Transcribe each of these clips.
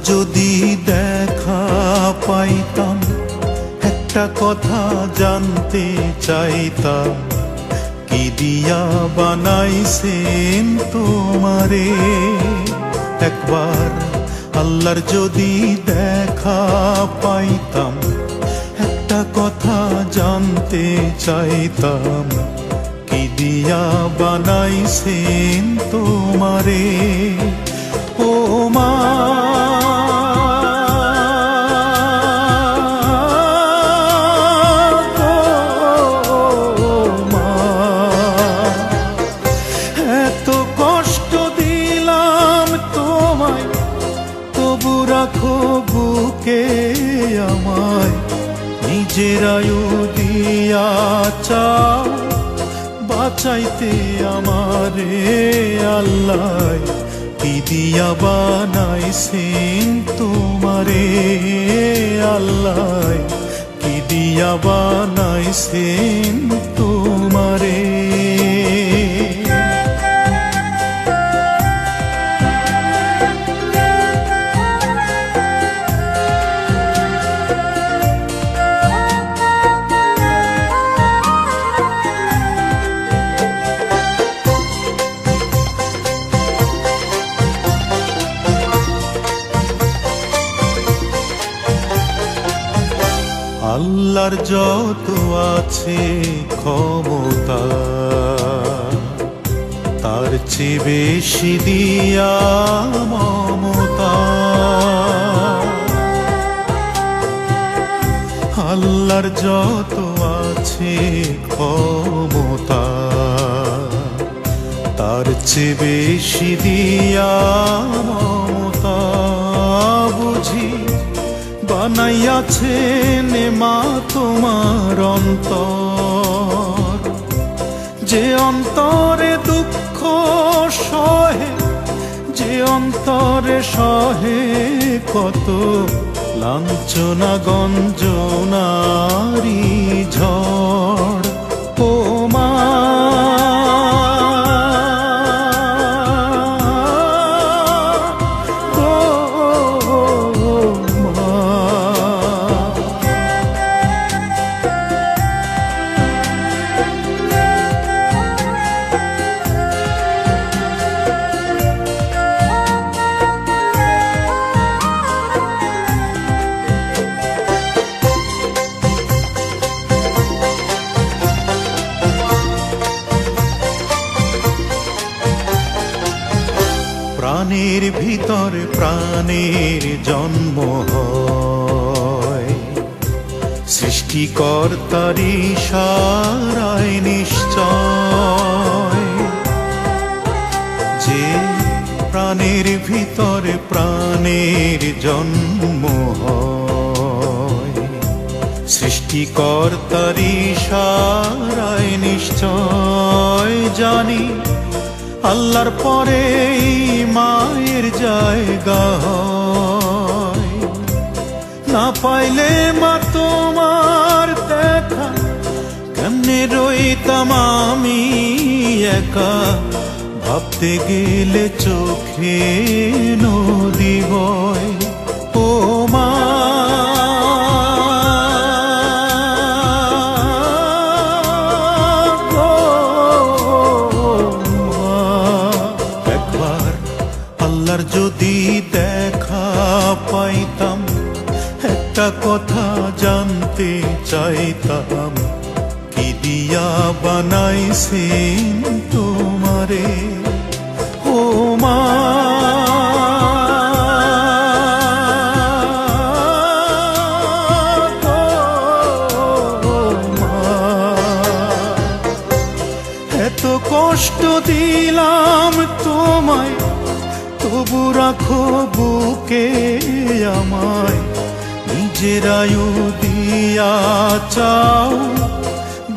যদি দেখা পাইতাম, একটা কথা জানতে চাইতাম, কি দিয়া বানাইছেন তোমারে। একবার আল্লাহর যদি দেখা পাইতাম, একটা কথা জানতে চাইতাম, কি দিয়া বানাইছেন তোমারে। ও মা, এত কষ্ট দিলাম তোমায়, তবু রাখো বুকে আমায়। নিজের আয়ু দিয়া চাও বাঁচাইতে আমারে আল্লাহ, কি দিয়া বানাইছেন তোমারে আল্লাহ, কি দিয়া বানাইছেন তোমারে। আল্লাহর যত আছে ক্ষমতা, তার চেয়ে বেশি দিয়া মমতা। আল্লাহর যত আছে ক্ষমতা, তার চেয়ে বেশি দিয়া মমতা। বুঝি বানাইয়াছেন মা তোমার অন্তর, যে অন্তরে দুঃখ সহে, যে অন্তরে সহে কত লাঞ্ছনা গঞ্জনারি ঝড়। ও মা, প্রাণের ভিতর প্রাণের জন্ম হয়, সৃষ্টিকর্তার ইশারায় নিশ্চয়। যে প্রাণের ভিতর প্রাণের জন্ম হয়, সৃষ্টিকর্তার ইশারায় নিশ্চয়। জানি আল্লাহর পরে মায়ের জায়গা হয়, না পাইলে মা তোমার দেখা, কেমনে রইতাম আমি একা। ভাবতে গেলে চোখে নদী বয়। ও মা, আল্লাহর যদি দেখা পাইতাম, একটা কথা জানতে চাইতাম, কি দিয়া বানাইছেন তোমারে। ও মা, এত কষ্ট দিলাম তোমায়, তবু রাখো বুকে আমায়। নিজের আয়ু দিয়া চাও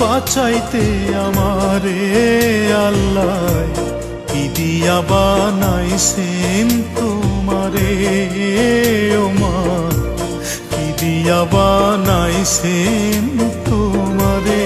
বাঁচাইতে আমারে আল্লাহ, কি দিয়া বানাইছেন তোমারে। ও মা, কি দিয়া বানাইছেন তোমারে।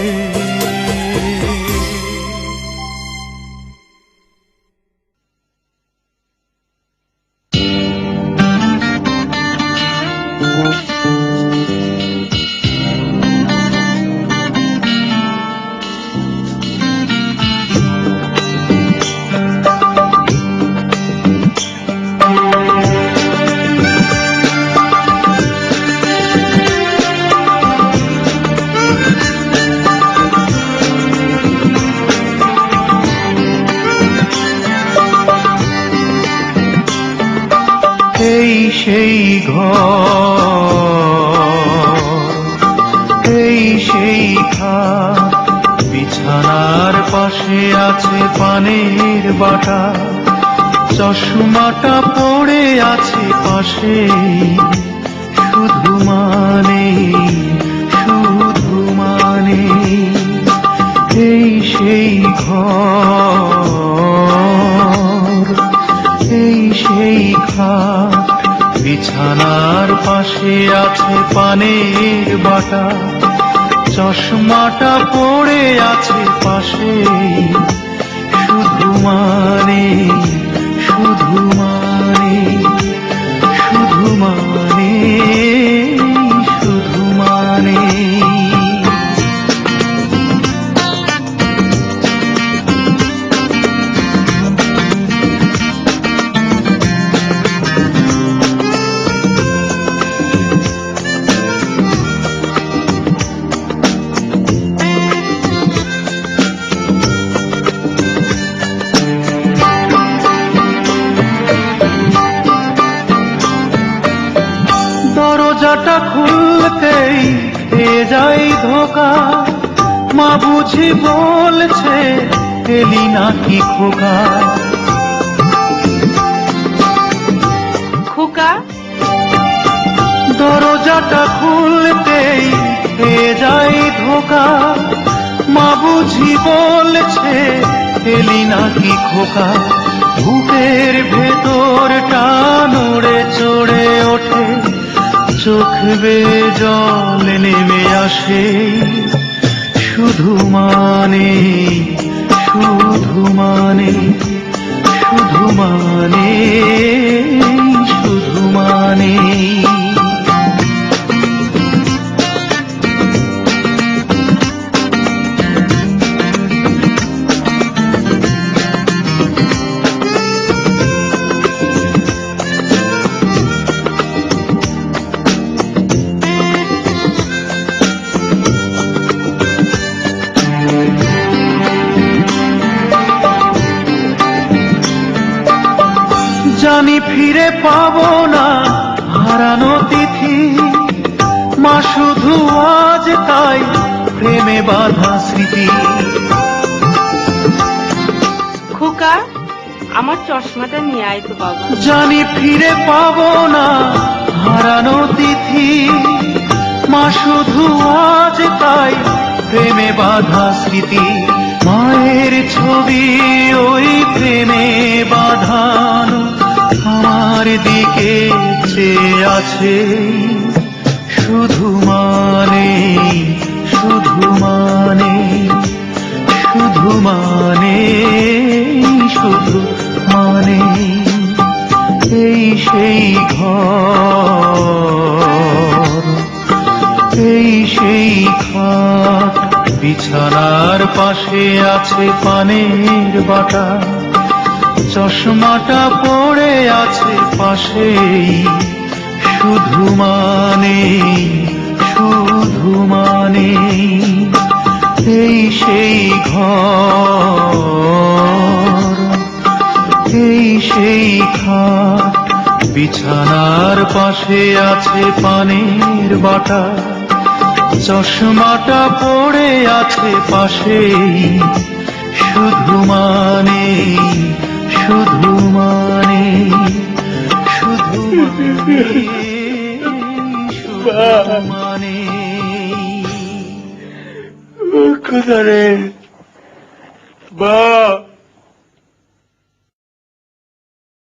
এই সেই ঘর, এই সেই খাট, বিছানার পাশে আছে পানের বাটা, চশমাটা পড়ে আছে পাশে, শুধু মানে শুধু মানে। এই সেই ঘর, এই সেই খাট, বিছানার পাশে আছে পানের বাটা, চশমাটা পড়ে আছে পাশে, শুধু মানে শুধু মানে শুধু মানে শুধু মানে। দরজাটা খুলতেই খেয়ে যাই ধোকা, মা বুঝি বলছে এলি নাকি খোকা। খোকা, দরজাটা খুলতেই খেয়ে যাই ধোকা, মা বুঝি বলছে এলি নাকি খোকা। বুকের ভেতরটা নড়ে চড়ে ওঠে, চোখ বেয়ে জল নেমে আসে, শুধু মানে শুধু মানে শুধু মানে শুধু মানে। জানি ফিরে পাবো না হারানো তিথি, মা শুধু আজ তাই প্রেমে বাঁধা স্মৃতি। খোকা, আমার চশমাটা নিয়ে আয় তো বাবা। জানি ফিরে পাবো না হারানো তিথি, মা শুধু আজ তাই প্রেমে বাঁধা স্মৃতি। মায়ের ছবি ওই প্রেমে বাঁধানো আমার দিকে চেয়ে আছে, শুধু মানে শুধু মানে শুধু মানে শুধু মানে। এই সেই ঘর, এই সেই খাট, বিছানার পাশে আছে পানের বাটা, চশমাটা পড়ে আছে পাশে, শুধু মানে শুধু মানে। এই সেই ঘর, এই সেই খাট, বিছানার পাশে আছে পানের বাটা, চশমাটা পড়ে আছে পাশে, শুধু মানে শুধু মানে শুধু মানে শুধু মানে। কোথারে বা